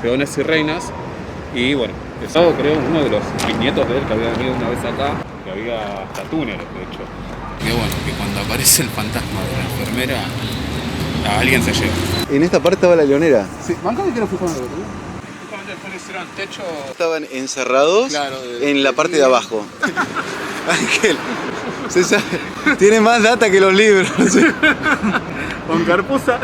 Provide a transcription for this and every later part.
peones y reinas. Y bueno, eso creo uno de los bisnietos de él que había venido una vez acá, que había hasta túneles de hecho. Que bueno, que cuando aparece el fantasma de la enfermera, a alguien se lleva. En esta parte estaba la leonera. Sí, bancame que no fui jugando, ¿no? Justamente después le hicieron techo. Estaban encerrados, Claro, en la parte de abajo. Ángel, se sabe, tiene más data que los libros. Con Carpuza.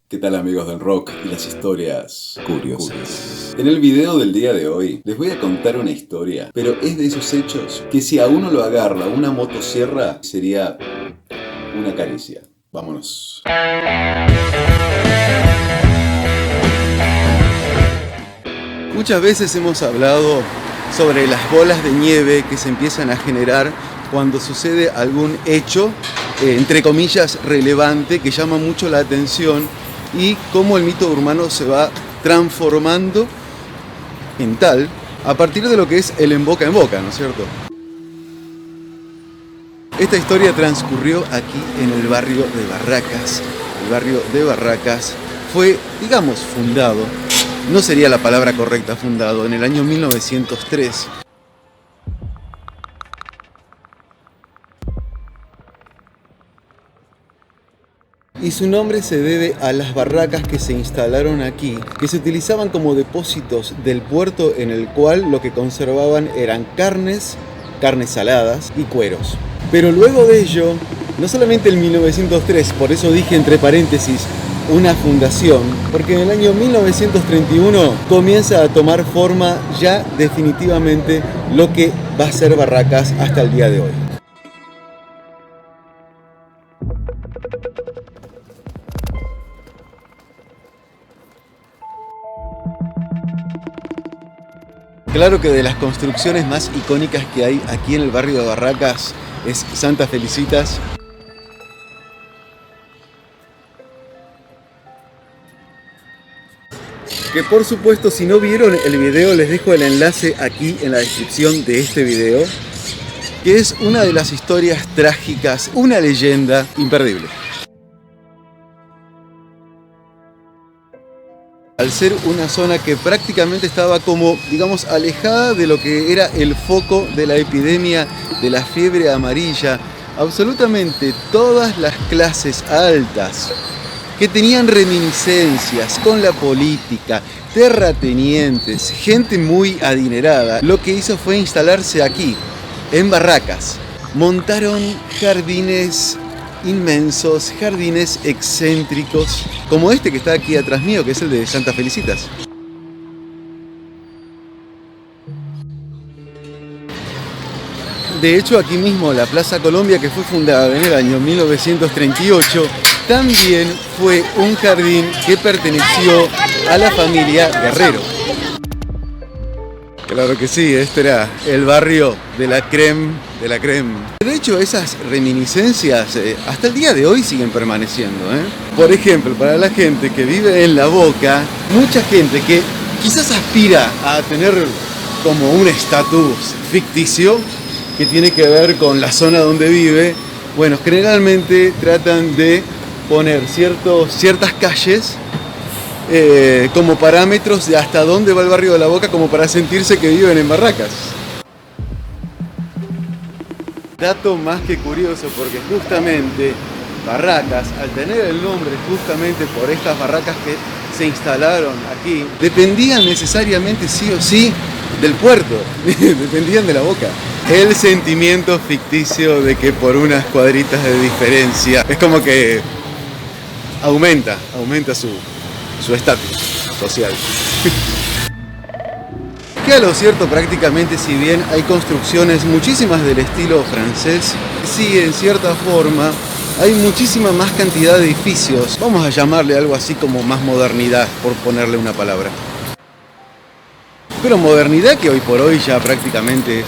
¿Qué tal, amigos del rock y las historias curiosas? En el video del día de hoy les voy a contar una historia, pero es de esos hechos que si a uno lo agarra una motosierra sería una caricia. Vámonos. Muchas veces hemos hablado sobre las bolas de nieve que se empiezan a generar cuando sucede algún hecho, entre comillas, relevante, que llama mucho la atención, y cómo el mito urbano se va transformando en tal a partir de lo que es el en boca, ¿no es cierto? Esta historia transcurrió aquí en el barrio de Barracas. El barrio de Barracas fue, digamos, fundado, no sería la palabra correcta, fundado en el año 1903. Y su nombre se debe a las barracas que se instalaron aquí, que se utilizaban como depósitos del puerto, en el cual lo que conservaban eran carnes saladas y cueros. Pero luego de ello, no solamente en 1903, por eso dije entre paréntesis una fundación, porque en el año 1931 comienza a tomar forma ya definitivamente lo que va a ser Barracas hasta el día de hoy. Claro que de las construcciones más icónicas que hay aquí en el barrio de Barracas es Santa Felicitas. Que por supuesto, si no vieron el video, les dejo el enlace aquí en la descripción de este video, que es una de las historias trágicas, una leyenda imperdible. Al ser una zona que prácticamente estaba como, digamos, alejada de lo que era el foco de la epidemia de la fiebre amarilla, absolutamente todas las clases altas que tenían reminiscencias con la política, terratenientes, gente muy adinerada, lo que hizo fue instalarse aquí, en Barracas. Montaron jardines inmensos, jardines excéntricos, como este que está aquí atrás mío, que es el de Santa Felicitas. De hecho, aquí mismo la Plaza Colombia, que fue fundada en el año 1938, también fue un jardín que perteneció a la familia Guerrero. Claro que sí, este era el barrio de la crème de la crème. De hecho, esas reminiscencias hasta el día de hoy siguen permaneciendo, Por ejemplo, para la gente que vive en La Boca, mucha gente que quizás aspira a tener como un estatus ficticio que tiene que ver con la zona donde vive, bueno, generalmente tratan de poner ciertas calles como parámetros de hasta dónde va el barrio de La Boca, como para sentirse que viven en Barracas. Dato más que curioso, porque justamente Barracas, al tener el nombre justamente por estas barracas que se instalaron aquí, dependían necesariamente sí o sí del puerto, dependían de La Boca. El sentimiento ficticio de que por unas cuadritas de diferencia es como que aumenta su estatus social. Que a lo cierto, prácticamente, si bien hay construcciones muchísimas del estilo francés, sí, en cierta forma hay muchísima más cantidad de edificios, vamos a llamarle algo así como más modernidad, por ponerle una palabra. Pero modernidad que hoy por hoy ya prácticamente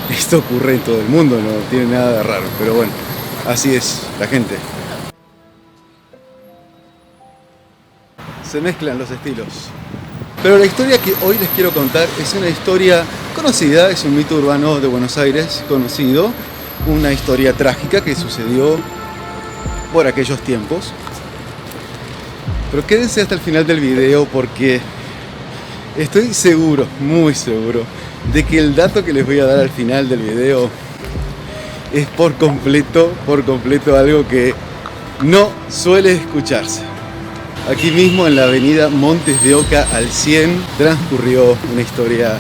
esto ocurre en todo el mundo, no tiene nada de raro, pero bueno, así es la gente. Se mezclan los estilos. Pero la historia que hoy les quiero contar es una historia conocida, es un mito urbano de Buenos Aires conocido, una historia trágica que sucedió por aquellos tiempos. Pero quédense hasta el final del video porque estoy seguro, muy seguro, de que el dato que les voy a dar al final del video es por completo algo que no suele escucharse. Aquí mismo en la avenida Montes de Oca al 100 transcurrió una historia.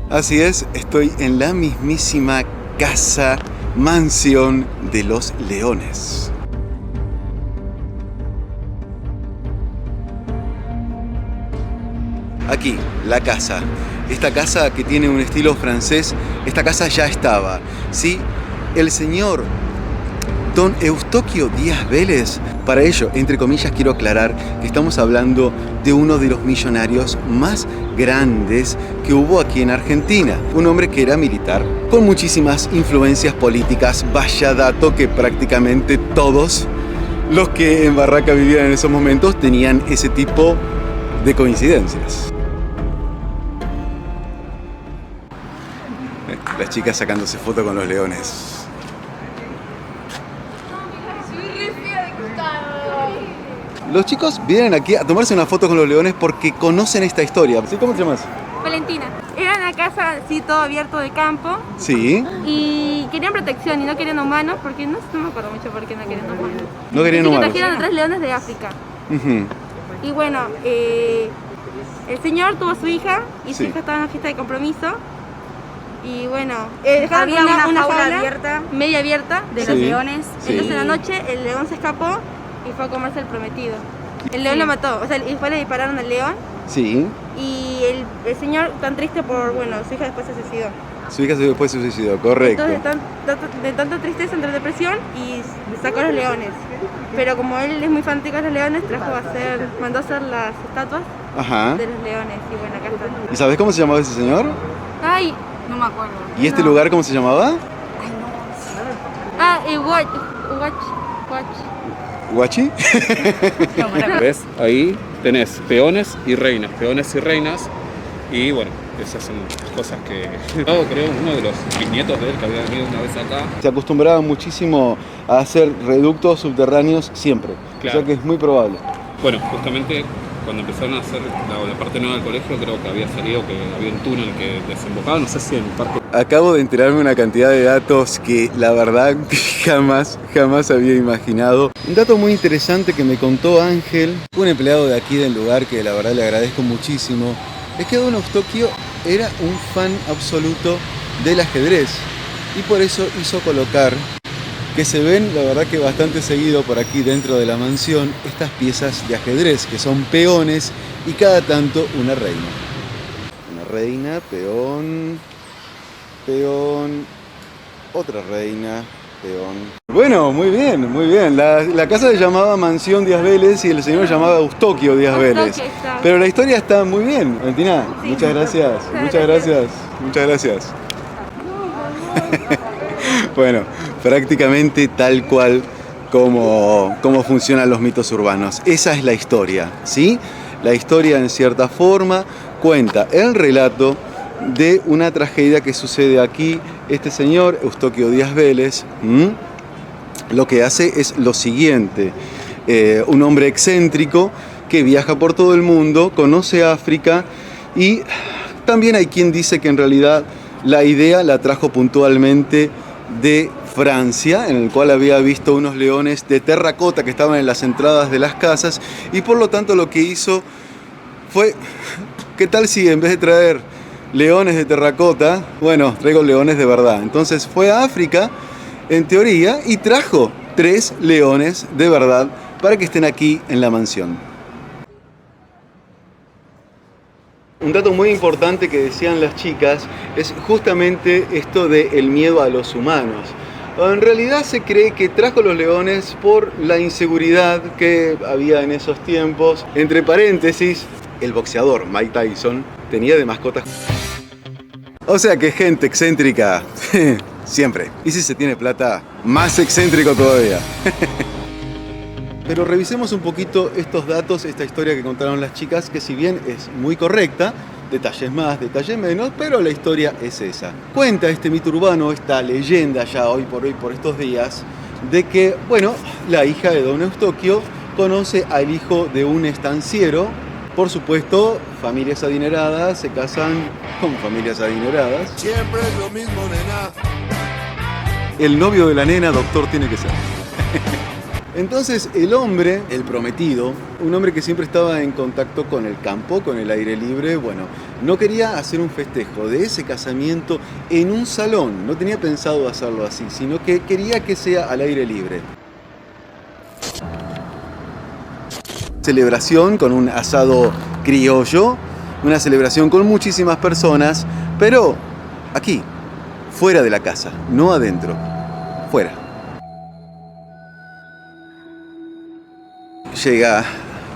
Así es, estoy en la mismísima casa, mansión de los Leones. Aquí, la casa. Esta casa que tiene un estilo francés, esta casa ya estaba, ¿sí? El señor Don Eustoquio Díaz Vélez, para ello, entre comillas, quiero aclarar que estamos hablando de uno de los millonarios más grandes que hubo aquí en Argentina. Un hombre que era militar, con muchísimas influencias políticas. Vaya dato que prácticamente todos los que en Barraca vivían en esos momentos tenían ese tipo de coincidencias. Las chicas sacándose foto con los leones. Los chicos vienen aquí a tomarse una foto con los leones porque conocen esta historia. ¿Sí? ¿Cómo te llamas? Valentina. Era una casa así todo abierto de campo. Sí. Y querían protección y no querían humanos porque no me acuerdo mucho por qué no querían humanos. No querían Así humanos. que trajeron a 3 leones de África. Y bueno, el señor tuvo a su hija y su hija estaba en una fiesta de compromiso. Y bueno, había una jaula abierta, media abierta de los leones. Sí. Entonces en la noche el león se escapó y fue a comerse el prometido. El león lo mató, o sea, y después le dispararon al león. Sí. Y el señor tan triste por, bueno, su hija después se suicidó. Su hija después se suicidó, correcto. Entonces de tanta tristeza entró en depresión y sacó a los leones. Pero como él es muy fanático de los leones, mandó a hacer las estatuas de los leones. Y bueno, acá están. ¿Y sabes cómo se llamaba ese señor? Ay, no me acuerdo. ¿Y este lugar cómo se llamaba? ¿Guachi? ¿Ves? Ahí tenés peones y reinas. Y bueno, esas son las cosas que... Creo uno de los bisnietos de él que había venido una vez acá. Se acostumbraba muchísimo a hacer reductos subterráneos siempre. Claro. O sea que es muy probable. Bueno, justamente cuando empezaron a hacer la parte nueva del colegio, creo que había salido que había un túnel que desembocaba, no sé si en el parque. Acabo de enterarme una cantidad de datos que la verdad jamás había imaginado. Un dato muy interesante que me contó Ángel, un empleado de aquí del lugar que la verdad le agradezco muchísimo, es que Don Eustoquio era un fan absoluto del ajedrez y por eso hizo colocar, que se ven la verdad que bastante seguido por aquí dentro de la mansión, estas piezas de ajedrez que son peones y cada tanto una reina. Una reina, peón, otra reina, peón. Bueno, muy bien, muy bien. La casa se llamaba Mansión Díaz Vélez y el señor se llamaba Eustoquio Díaz Vélez. Pero la historia está muy bien, Valentina. Sí. Muchas gracias. Bueno, prácticamente tal cual como funcionan los mitos urbanos. Esa es la historia, ¿sí? La historia en cierta forma cuenta el relato de una tragedia que sucede aquí. Este señor, Eustoquio Díaz Vélez, lo que hace es lo siguiente. Un hombre excéntrico que viaja por todo el mundo, conoce África y también hay quien dice que en realidad la idea la trajo puntualmente de Francia, en el cual había visto unos leones de terracota que estaban en las entradas de las casas y por lo tanto lo que hizo fue, ¿qué tal si en vez de traer leones de terracota, bueno, traigo leones de verdad? Entonces fue a África, en teoría, y trajo 3 leones de verdad para que estén aquí en la mansión. Un dato muy importante que decían las chicas es justamente esto del miedo a los humanos. En realidad se cree que trajo los leones por la inseguridad que había en esos tiempos. Entre paréntesis, el boxeador Mike Tyson tenía de mascotas. O sea que gente excéntrica, siempre. Y si se tiene plata, más excéntrico todavía. Pero revisemos un poquito estos datos, esta historia que contaron las chicas, que si bien es muy correcta, detalles más, detalles menos, pero la historia es esa. Cuenta este mito urbano, esta leyenda ya hoy por estos días, de que, bueno, la hija de don Eustoquio conoce al hijo de un estanciero. Por supuesto, familias adineradas se casan con familias adineradas. Siempre es lo mismo, nena. El novio de la nena, doctor, tiene que ser. Entonces el hombre, el prometido, un hombre que siempre estaba en contacto con el campo, con el aire libre, bueno, no quería hacer un festejo de ese casamiento en un salón, no tenía pensado hacerlo así, sino que quería que sea al aire libre. Celebración con un asado criollo, una celebración con muchísimas personas, pero aquí, fuera de la casa, no adentro, fuera. Llega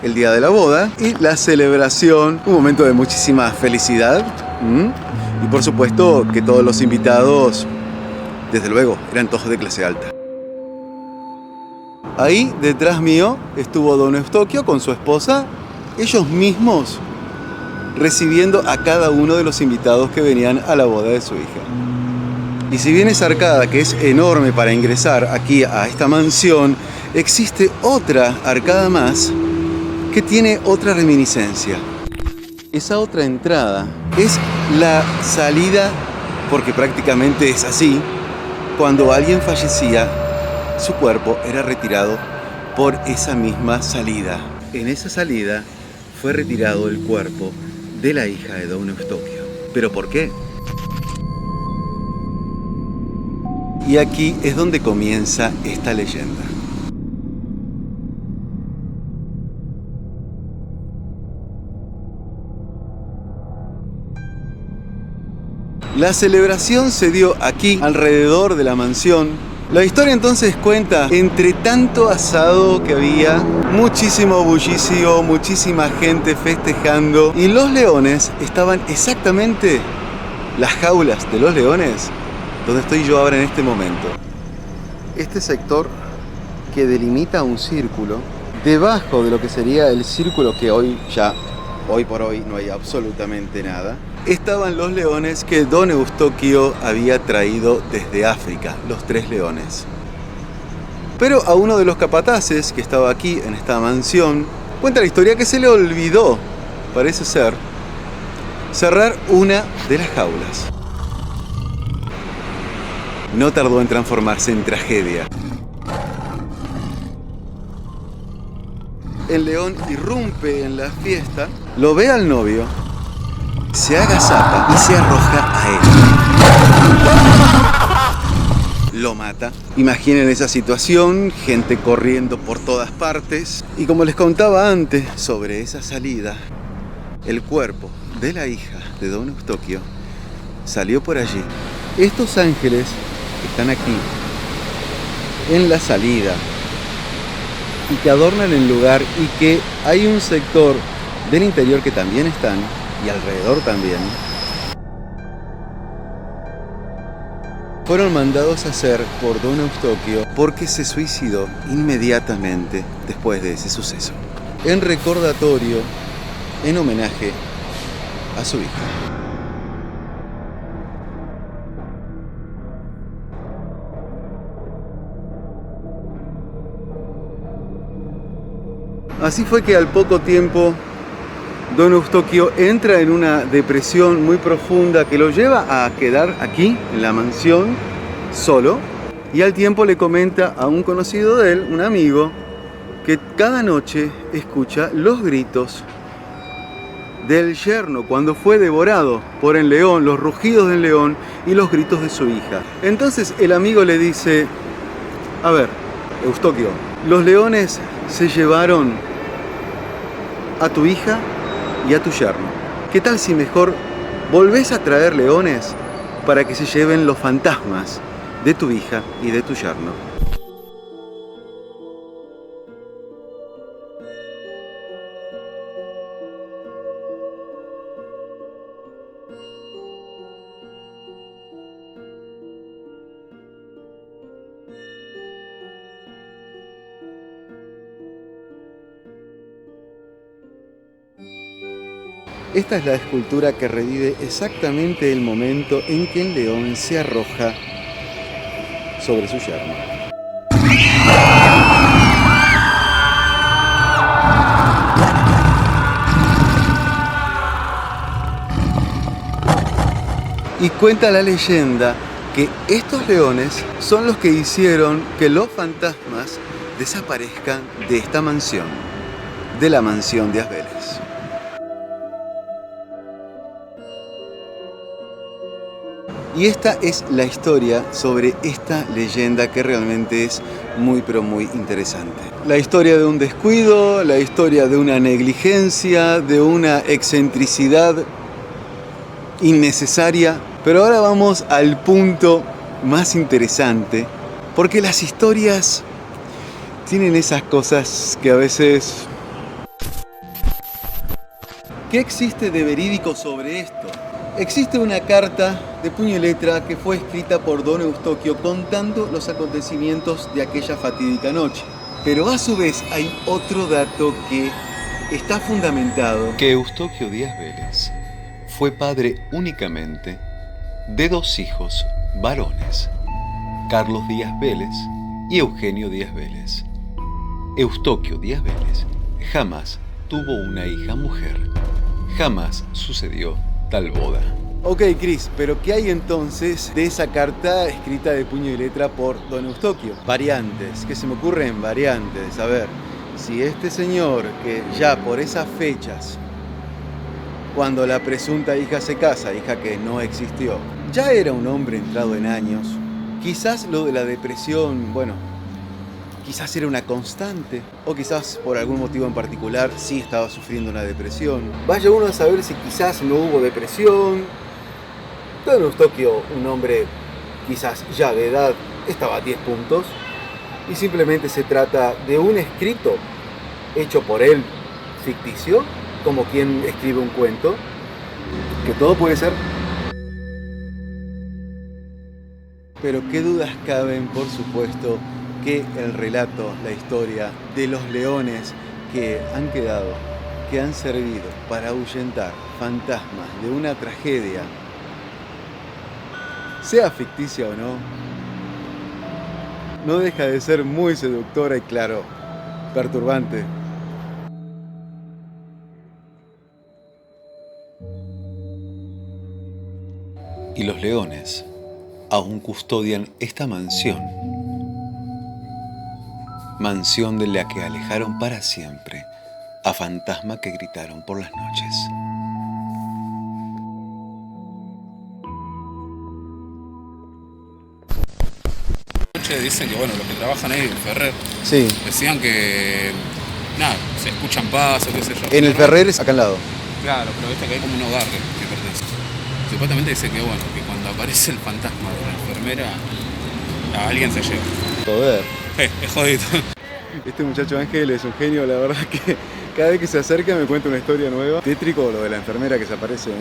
el día de la boda y la celebración, un momento de muchísima felicidad. Y por supuesto que todos los invitados, desde luego, eran todos de clase alta. Ahí, detrás mío, estuvo don Eustoquio con su esposa, ellos mismos recibiendo a cada uno de los invitados que venían a la boda de su hija. Y si bien esa arcada, que es enorme para ingresar aquí a esta mansión, existe otra arcada más que tiene otra reminiscencia. Esa otra entrada es la salida, porque prácticamente es así, cuando alguien fallecía, su cuerpo era retirado por esa misma salida. En esa salida fue retirado el cuerpo de la hija de don Eustoquio. ¿Pero por qué? Y aquí es donde comienza esta leyenda. La celebración se dio aquí, alrededor de la mansión. La historia entonces cuenta, entre tanto asado que había, muchísimo bullicio, muchísima gente festejando, y los leones estaban exactamente, las jaulas de los leones, donde estoy yo ahora en este momento. Este sector que delimita un círculo, debajo de lo que sería el círculo que hoy por hoy no hay absolutamente nada, estaban los leones que don Eustoquio había traído desde África, los 3 leones. Pero a uno de los capataces que estaba aquí en esta mansión, cuenta la historia que se le olvidó, parece ser, cerrar una de las jaulas. No tardó en transformarse en tragedia. El león irrumpe en la fiesta, lo ve al novio, se agazapa y se arroja a él. Lo mata. Imaginen esa situación, gente corriendo por todas partes. Y como les contaba antes, sobre esa salida, el cuerpo de la hija de don Eustoquio salió por allí. Estos ángeles que están aquí, en la salida, y que adornan el lugar, y que hay un sector del interior que también están, y alrededor también, fueron mandados a hacer por don Eustoquio porque se suicidó inmediatamente después de ese suceso, en recordatorio, en homenaje a su hija. Así fue que al poco tiempo don Eustoquio entra en una depresión muy profunda que lo lleva a quedar aquí, en la mansión, solo. Y al tiempo le comenta a un conocido de él, un amigo, que cada noche escucha los gritos del yerno cuando fue devorado por el león, los rugidos del león y los gritos de su hija. Entonces el amigo le dice: a ver, Eustoquio, los leones se llevaron a tu hija y a tu yerno. ¿Qué tal si mejor volvés a traer leones para que se lleven los fantasmas de tu hija y de tu yerno? Esta es la escultura que revive exactamente el momento en que el león se arroja sobre su yerno. Y cuenta la leyenda que estos leones son los que hicieron que los fantasmas desaparezcan de esta mansión, de la mansión Díaz Vélez. Y esta es la historia sobre esta leyenda que realmente es muy pero muy interesante. La historia de un descuido, la historia de una negligencia, de una excentricidad innecesaria. Pero ahora vamos al punto más interesante, porque las historias tienen esas cosas que a veces... ¿Qué existe de verídico sobre esto? Existe una carta de puño y letra que fue escrita por don Eustoquio contando los acontecimientos de aquella fatídica noche. Pero a su vez hay otro dato que está fundamentado. Que Eustoquio Díaz Vélez fue padre únicamente de 2 hijos varones, Carlos Díaz Vélez y Eugenio Díaz Vélez. Eustoquio Díaz Vélez jamás tuvo una hija mujer. Jamás sucedió tal boda. Ok, Cris, pero ¿qué hay entonces de esa carta escrita de puño y letra por don Eustoquio? Variantes, ¿qué se me ocurren? Variantes. A ver, si este señor, que ya por esas fechas, cuando la presunta hija se casa, hija que no existió, ya era un hombre entrado en años, quizás lo de la depresión, bueno, quizás era una constante, o quizás por algún motivo en particular sí estaba sufriendo una depresión. Vaya uno a saber si quizás no hubo depresión. Don Eustoquio, un hombre quizás ya de edad, estaba a 10 puntos, y simplemente se trata de un escrito hecho por él, ficticio, como quien escribe un cuento, que todo puede ser. Pero qué dudas caben, por supuesto, que el relato, la historia de los leones que han quedado, que han servido para ahuyentar fantasmas de una tragedia, sea ficticia o no, no deja de ser muy seductora y, claro, perturbante. Y los leones aún custodian esta mansión de la que alejaron para siempre a fantasmas que gritaron por las noches. Dicen que bueno, los que trabajan ahí en Ferrer, sí, decían que nada, se escuchan pasos, qué sé yo. En el Ferrer es acá al lado. Claro, pero viste que hay como un hogar que pertenece. Supuestamente dice que bueno, que cuando aparece el fantasma de la enfermera, a alguien se lleva. Joder. Es jodido. Este muchacho Ángel es un genio, la verdad que cada vez que se acerca me cuenta una historia nueva. Tétrico lo de la enfermera que se aparece,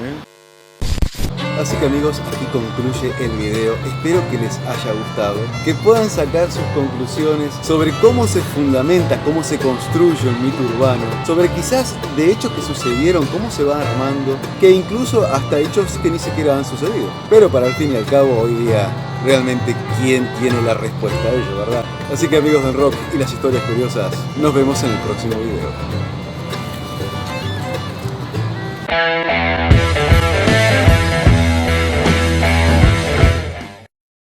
Así que amigos, aquí concluye el video. Espero que les haya gustado, que puedan sacar sus conclusiones sobre cómo se fundamenta, cómo se construye un mito urbano, sobre quizás de hechos que sucedieron, cómo se van armando, que incluso hasta hechos que ni siquiera han sucedido. Pero para el fin y al cabo, hoy día, realmente, ¿quién tiene la respuesta a ello, verdad? Así que amigos del rock y las historias curiosas, nos vemos en el próximo video.